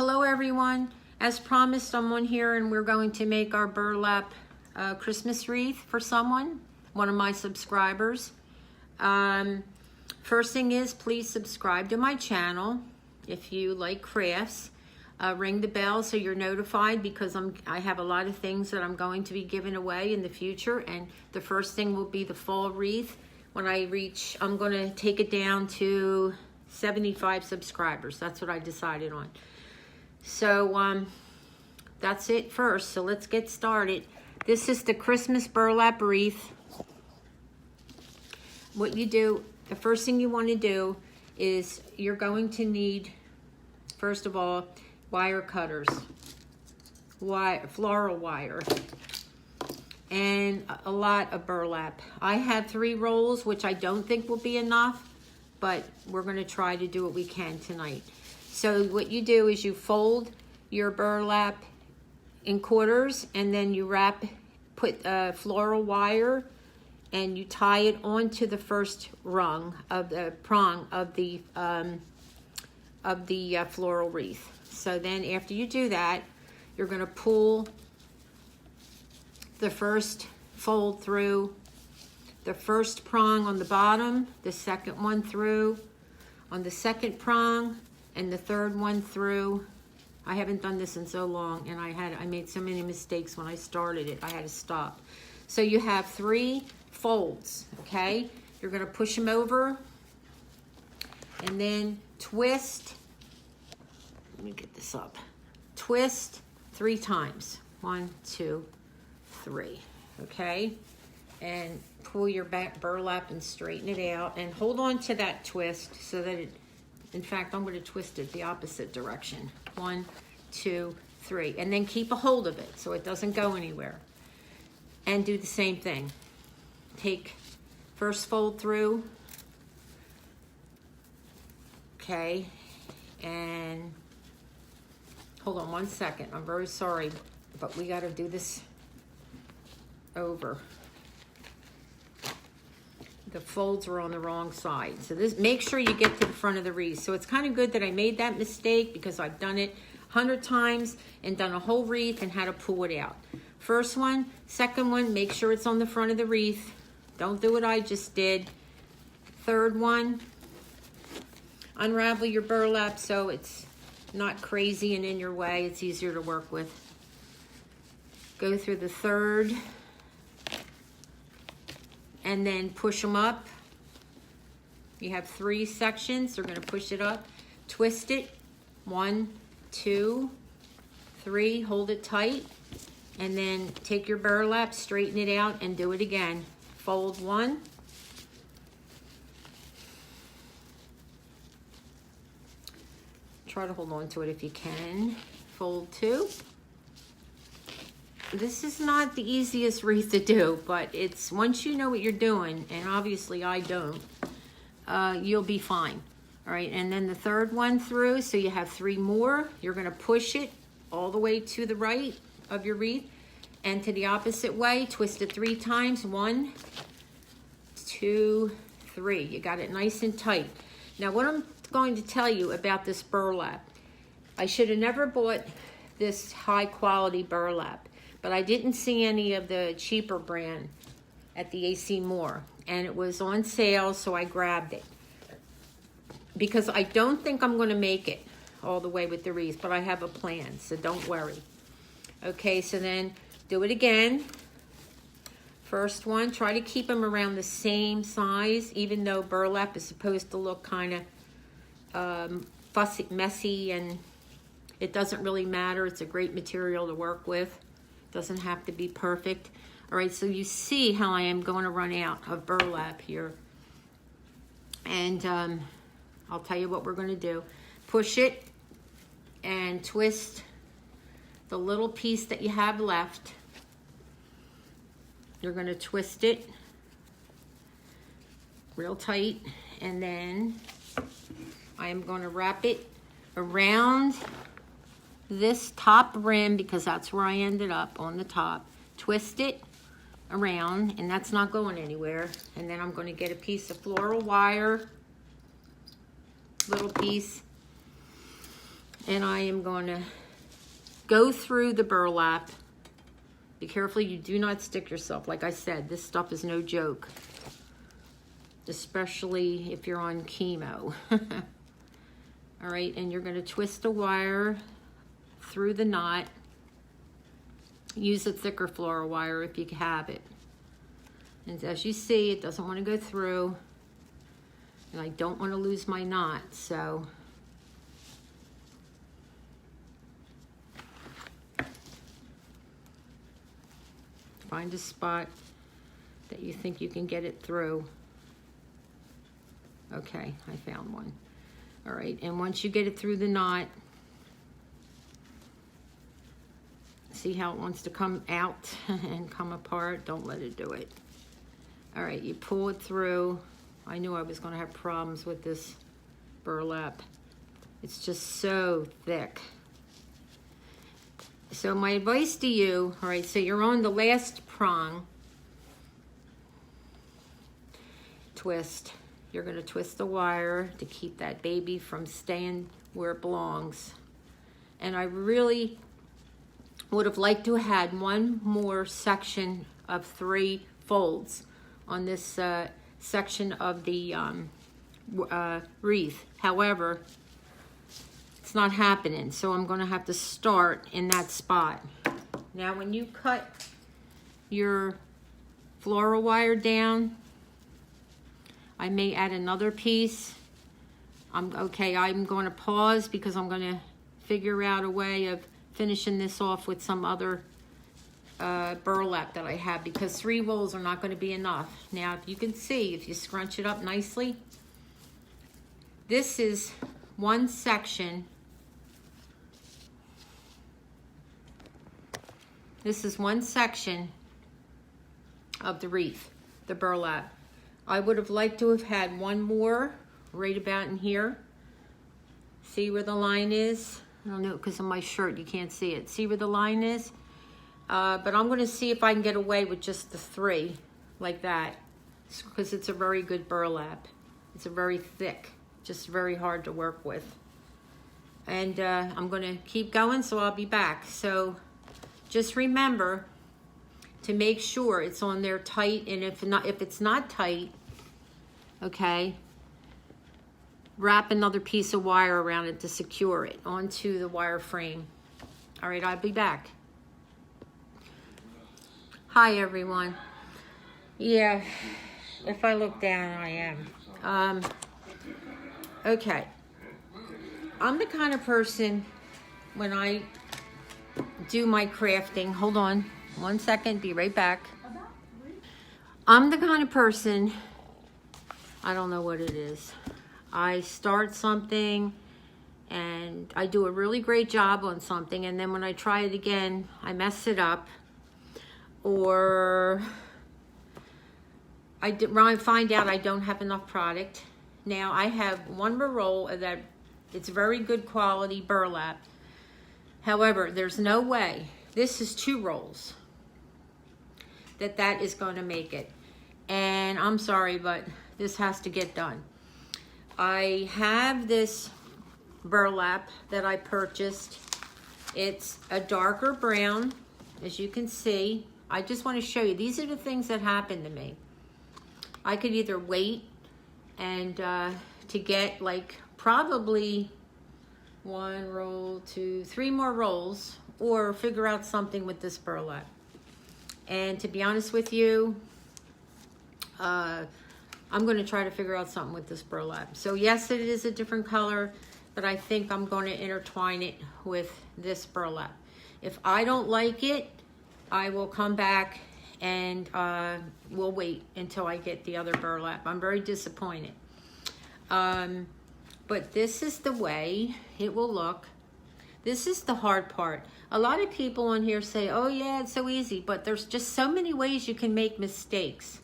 Hello everyone. As promised, I'm on here and we're going to make our burlap Christmas wreath for someone, one of my subscribers. First thing is, please subscribe to my channel if you like crafts. Ring the bell so you're notified, because I have a lot of things that I'm going to be giving away in the future, and the first thing will be the fall wreath. When I reach, I'm going to take it down to 75 subscribers. That's what I decided on. So that's it first. So let's get started. This is the Christmas burlap wreath. What you do, the first thing you want to do is you're going to need, first of all, wire cutters, floral wire, and a lot of burlap. I have 3 rolls, which I don't think will be enough, but we're going to try to do what we can tonight. So what you do is you fold your burlap in quarters, and then you put floral wire, and you tie it onto the first rung of the prong of the floral wreath. So then after you do that, you're going to pull the first fold through the first prong on the bottom, the second one through on the second prong, and the third one through. I haven't done this in so long, and I made so many mistakes when I started it. I had to stop. So you have 3 folds, okay? You're going to push them over and then twist. Let me get this up. Twist 3 times. 1, 2, 3, okay? And pull your back burlap and straighten it out, and hold on to that twist so that it, in fact, I'm going to twist it the opposite direction. 1, 2, 3, and then keep a hold of it so it doesn't go anywhere. And do the same thing. Take first fold through, okay, and hold on 1 second. I'm very sorry, but we got to do this over. The folds were on the wrong side. So this, make sure you get to the front of the wreath. So it's kind of good that I made that mistake, because I've done it 100 times and done a whole wreath and had to pull it out. First one, second one, make sure it's on the front of the wreath. Don't do what I just did. Third one, unravel your burlap so it's not crazy and in your way. It's easier to work with. Go through the third, and then push them up. You have 3 sections. They're going to push it up. Twist it. 1, 2, 3. Hold it tight. And then take your burlap, straighten it out, and do it again. Fold 1. Try to hold on to it if you can. Fold 2. This is not the easiest wreath to do, but it's, once you know what you're doing, and obviously I don't, you'll be fine. All right, and then the third one through, so you have 3 more. You're going to push it all the way to the right of your wreath, and to the opposite way. Twist it 3 times. 1, 2, 3. You got it nice and tight. Now, what I'm going to tell you about this burlap, I should have never bought this high quality burlap, but I didn't see any of the cheaper brand at the AC Moore, and it was on sale, so I grabbed it. Because I don't think I'm going to make it all the way with the wreath, but I have a plan, so don't worry. Okay, so then do it again. First one, try to keep them around the same size, even though burlap is supposed to look kind of fussy, messy, and it doesn't really matter. It's a great material to work with. Doesn't have to be perfect. All right, so you see how I am going to run out of burlap here. And I'll tell you what we're going to do. Push it and twist the little piece that you have left. You're going to twist it real tight, and then I am going to wrap it around this top rim, because that's where I ended up, on the top. Twist it around, and that's not going anywhere. And then I'm going to get a piece of floral wire, little piece, And I am going to go through the burlap. Be careful you do not stick yourself. Like I said, this stuff is no joke, especially if you're on chemo. All right, and you're going to twist the wire through the knot. Use a thicker floral wire if you have it. And as you see, it doesn't want to go through. And I don't want to lose my knot, so find a spot that you think you can get it through. Okay, I found one. All right, and once you get it through the knot, see how it wants to come out and come apart? Don't let it do it. All right, you pull it through. I knew I was going to have problems with this burlap. It's just so thick. So my advice to you, all right, so you're on the last prong. Twist. You're going to twist the wire to keep that baby from staying where it belongs. And I really would have liked to have had one more section of 3 folds on this section of the wreath. However, it's not happening, so I'm going to have to start in that spot. Now, when you cut your floral wire down, I may add another piece. I'm going to pause because I'm going to figure out a way of finishing this off with some other burlap that I have, because 3 rolls are not going to be enough. Now, if you can see, if you scrunch it up nicely, this is one section. This is one section of the wreath, the burlap. I would have liked to have had one more right about in here. See where the line is? I don't know, because of my shirt you can't see it. See where the line is? But I'm going to see if I can get away with just the 3 like that, because it's a very good burlap. It's a very thick, just very hard to work with. And I'm going to keep going, so I'll be back. So just remember to make sure it's on there tight, and if it's not tight, okay, wrap another piece of wire around it to secure it onto the wire frame. All right, I'll be back. Hi, everyone. Yeah, if I look down, I am. Okay. I'm the kind of person, when I do my crafting, hold on 1 second, be right back. I'm the kind of person, I don't know what it is. I start something and I do a really great job on something, and then when I try it again, I mess it up, or I find out I don't have enough product. Now I have one more roll of that. It's very good quality burlap. However, there's no way, this is 2 rolls, that is going to make it. And I'm sorry, but this has to get done. I have this burlap that I purchased. It's a darker brown, as you can see. I just want to show you, these are the things that happened to me. I could either wait and to get like probably 1 roll, 2, 3 more rolls, or figure out something with this burlap. And to be honest with you, I'm going to try to figure out something with this burlap. So yes, it is a different color, but I think I'm going to intertwine it with this burlap. If I don't like it, I will come back and we'll wait until I get the other burlap. I'm very disappointed. But this is the way it will look. This is the hard part. A lot of people on here say, oh yeah, it's so easy, but there's just so many ways you can make mistakes.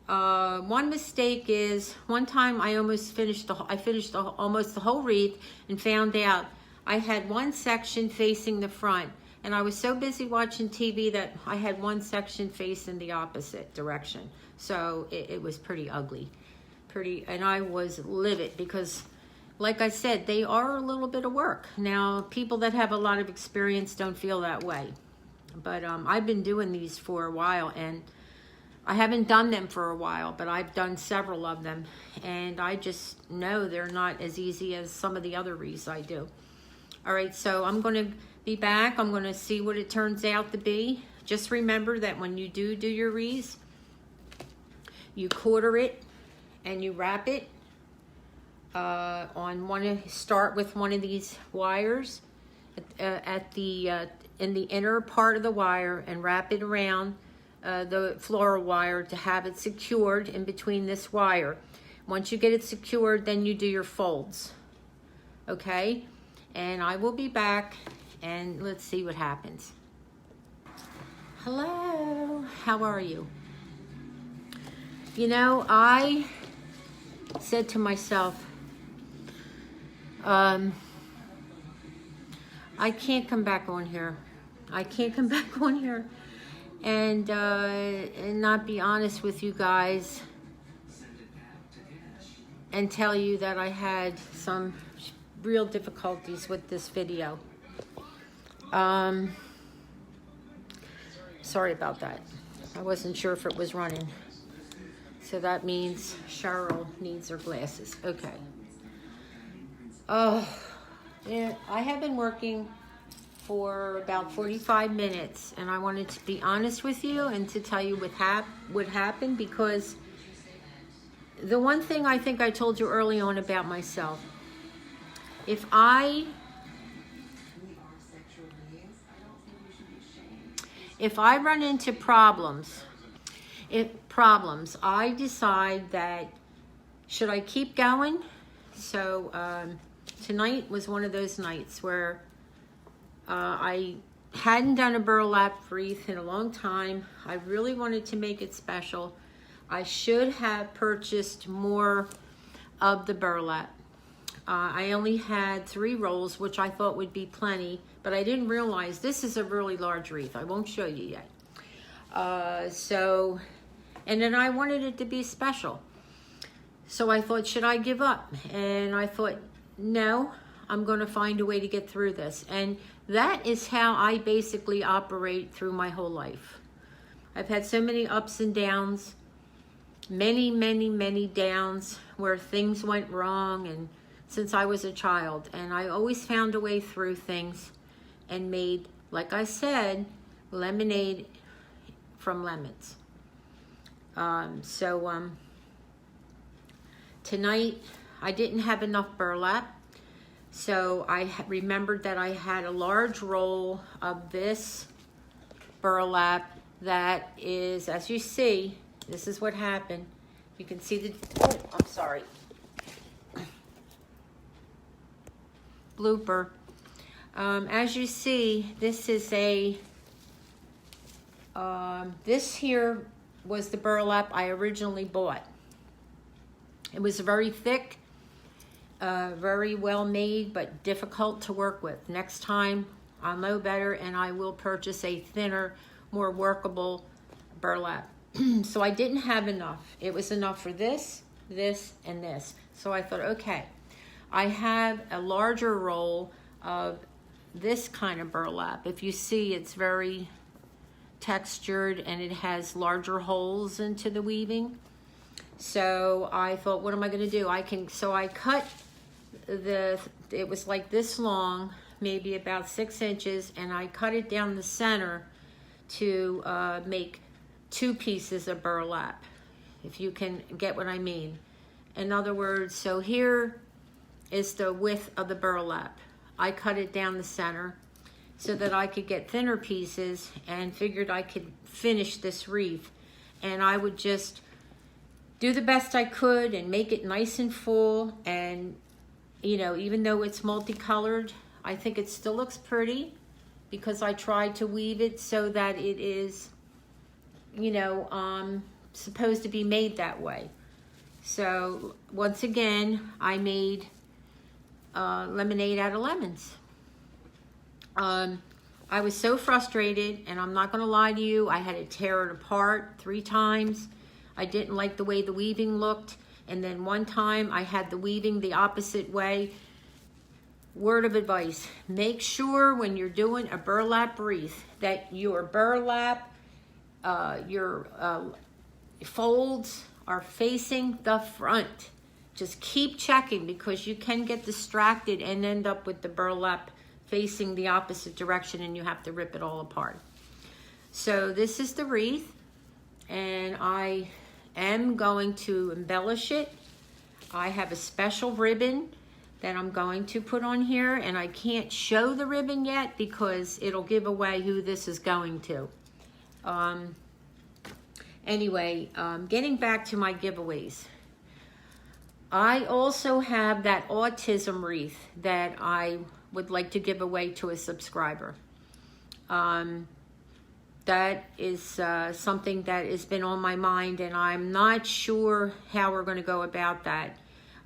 One mistake is, one time I almost finished almost the whole wreath and found out I had one section facing the front, and I was so busy watching TV that I had one section facing the opposite direction. So it was pretty ugly. And I was livid because like I said, they are a little bit of work. Now, people that have a lot of experience don't feel that way. But I've been doing these for a while, and I haven't done them for a while, but I've done several of them. And I just know they're not as easy as some of the other wreaths I do. All right, so I'm going to be back. I'm going to see what it turns out to be. Just remember that when you do your wreaths, you quarter it and you wrap it start with one of these wires in the inner part of the wire, and wrap it around the floral wire to have it secured in between this wire. Once you get it secured, then you do your folds. Okay, and I will be back, and let's see what happens. Hello, how are you? You know, I said to myself, I can't come back on here. I can't come back on here and not be honest with you guys and tell you that I had some real difficulties with this video. Sorry about that. I wasn't sure if it was running. So that means Cheryl needs her glasses. Okay. Oh, yeah, I have been working for about 45 minutes, and I wanted to be honest with you and to tell you what happened, because the one thing I think I told you early on about myself, if I run into problems, I decide that, should I keep going? So tonight was one of those nights where I hadn't done a burlap wreath in a long time. I really wanted to make it special. I should have purchased more of the burlap. I only had 3 rolls, which I thought would be plenty, but I didn't realize this is a really large wreath. I won't show you yet. And then I wanted it to be special. So I thought, should I give up? And I thought, no, I'm going to find a way to get through this. And that is how I basically operate through my whole life. I've had so many ups and downs, many, many, many downs where things went wrong, and since I was a child. And I always found a way through things and made, like I said, lemonade from lemons. Tonight, I didn't have enough burlap, so I remembered that I had a large roll of this burlap that is, as you see, this is what happened. You can see the, oh, I'm sorry, blooper. As you see, this is this here was the burlap I originally bought. It was very thick, very well made, but difficult to work with. Next time, I'll know better, and I will purchase a thinner, more workable burlap. So I didn't have enough. It was enough for this, this, and this. So I thought, okay, I have a larger roll of this kind of burlap. If you see, it's very textured, and it has larger holes into the weaving. So I thought, what am I going to do? So I cut it was like this long, maybe about 6 inches, and I cut it down the center to make 2 pieces of burlap, if you can get what I mean. In other words, so here is the width of the burlap. I cut it down the center so that I could get thinner pieces, and figured I could finish this wreath. And I would just do the best I could and make it nice and full. And, you know, even though it's multicolored, I think it still looks pretty, because I tried to weave it so that it is, you know, supposed to be made that way. So once again, I made lemonade out of lemons. I was so frustrated, and I'm not going to lie to you, I had to tear it apart 3 times. I didn't like the way the weaving looked, And then one time I had the weaving the opposite way. Word of advice, make sure when you're doing a burlap wreath that your burlap, your folds are facing the front. Just keep checking, because you can get distracted and end up with the burlap facing the opposite direction, and you have to rip it all apart. So this is the wreath, and I am going to embellish it. I have a special ribbon that I'm going to put on here, and I can't show the ribbon yet because it'll give away who this is going to. Anyway, getting back to my giveaways. I also have that autism wreath that I would like to give away to a subscriber. That is something that has been on my mind, and I'm not sure how we're going to go about that.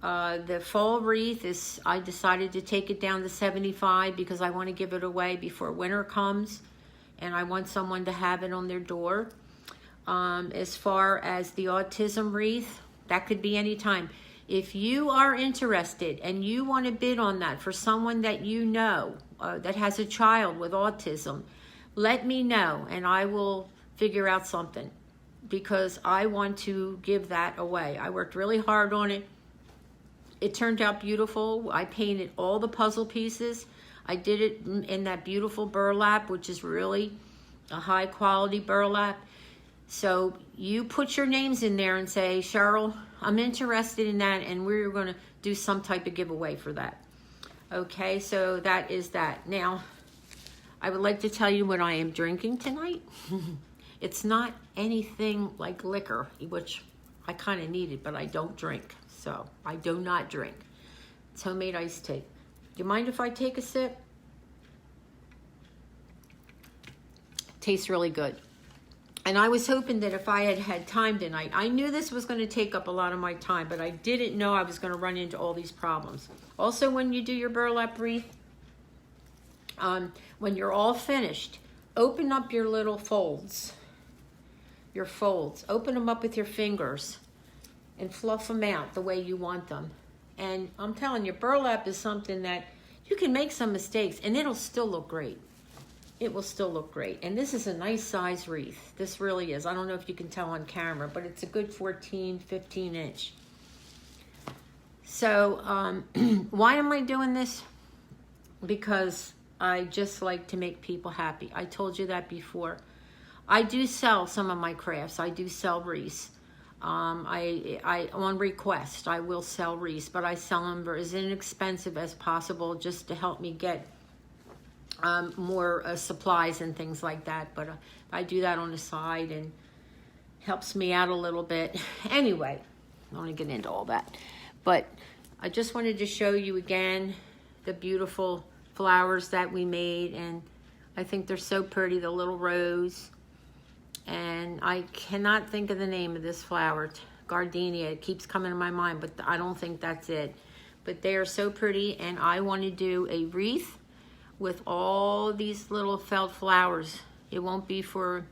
The fall wreath is, I decided to take it down to 75 because I want to give it away before winter comes, and I want someone to have it on their door. As far as the autism wreath, that could be any time. If you are interested and you want to bid on that for someone that you know that has a child with autism, let me know and I will figure out something, because I want to give that away. I worked really hard on it. It turned out beautiful. I painted all the puzzle pieces. I did it in that beautiful burlap, which is really a high quality burlap. So you put your names in there and say, Cheryl, I'm interested in that, and we're going to do some type of giveaway for that. Okay, so that is that. Now, I would like to tell you what I am drinking tonight. It's not anything like liquor, which I kind of needed, but I don't drink. So I do not drink. It's homemade iced tea. Do you mind if I take a sip? It tastes really good. And I was hoping that if I had had time tonight, I knew this was going to take up a lot of my time, but I didn't know I was going to run into all these problems. Also, when you do your burlap wreath, when you're all finished, open up your little folds. Your folds. Open them up with your fingers and fluff them out the way you want them. And I'm telling you, burlap is something that you can make some mistakes and it'll still look great. It will still look great. And this is a nice size wreath. This really is. I don't know if you can tell on camera, but it's a good 14, 15 inch. So why am I doing this? Because I just like to make people happy. I told you that before. I do sell some of my crafts. I do sell wreaths. I on request, I will sell wreaths, but I sell them for as inexpensive as possible just to help me get more supplies and things like that. But I do that on the side and helps me out a little bit. Anyway, I don't want to get into all that. But I just wanted to show you again the beautiful flowers that we made. And I think they're so pretty, the little rose. And I cannot think of the name of this flower, gardenia. It keeps coming to my mind, but I don't think that's it. But they are so pretty, and I want to do a wreath with all these little felt flowers. It won't be for,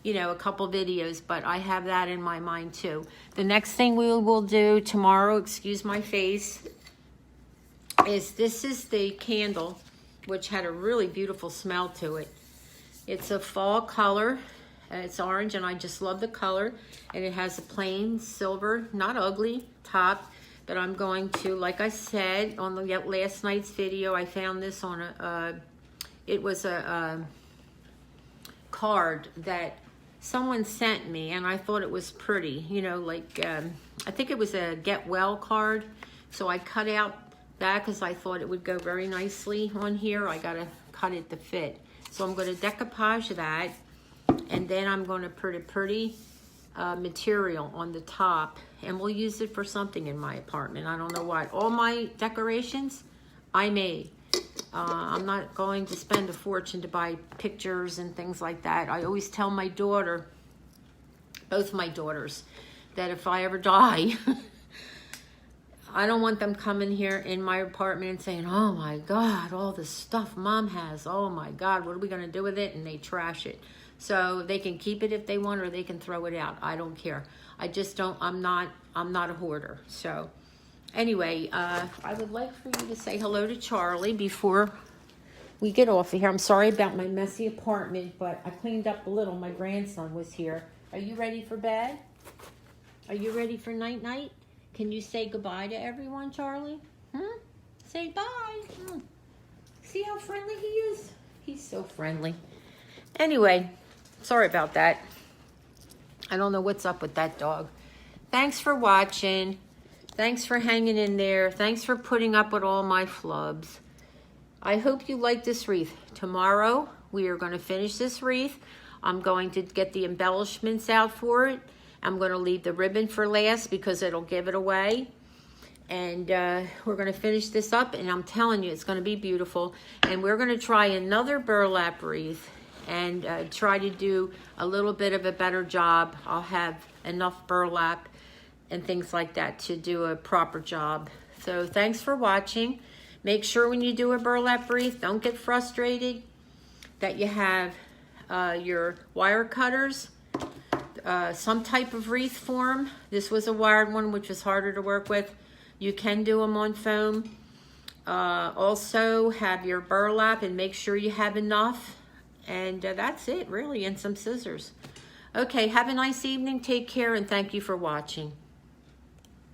you know, a couple videos, but I have that in my mind too. The next thing we will do tomorrow, excuse my face, is this is the candle, which had a really beautiful smell to it. It's a fall color. It's orange, and I just love the color. And it has a plain silver, not ugly, top. But I'm going to, like I said on the last night's video, I found this on it was a card that someone sent me, and I thought it was pretty. You know, like, I think it was a get well card. So I cut out that because I thought it would go very nicely on here. I got to cut it to fit. So I'm going to decoupage that. And then I'm going to put a pretty material on the top, and we'll use it for something in my apartment. I don't know what. All my decorations I made. I'm not going to spend a fortune to buy pictures and things like that. I always tell my daughter, both my daughters, that if I ever die, I don't want them coming here in my apartment and saying, oh my God, all the stuff Mom has. Oh my God, what are we going to do with it? And they trash it. So they can keep it if they want, or they can throw it out. I don't care. I just don't, I'm not a hoarder. So anyway, I would like for you to say hello to Charlie before we get off of here. I'm sorry about my messy apartment, but I cleaned up a little. My grandson was here. Are you ready for bed? Are you ready for night-night? Can you say goodbye to everyone, Charlie? Say bye. See how friendly he is? He's so friendly. Anyway, sorry about that. I don't know what's up with that dog. Thanks for watching. Thanks for hanging in there. Thanks for putting up with all my flubs. I hope you like this wreath. Tomorrow, we are going to finish this wreath. I'm going to get the embellishments out for it. I'm going to leave the ribbon for last because it'll give it away. And we're going to finish this up, and I'm telling you, it's going to be beautiful. And we're going to try another burlap wreath and try to do a little bit of a better job. I'll have enough burlap and things like that to do a proper job. So thanks for watching. Make sure when you do a burlap wreath, don't get frustrated, that you have your wire cutters, some type of wreath form. This was a wired one, which was harder to work with. You can do them on foam. Also have your burlap and make sure you have enough. And that's it, really, and some scissors. Okay, have a nice evening. Take care, and thank you for watching.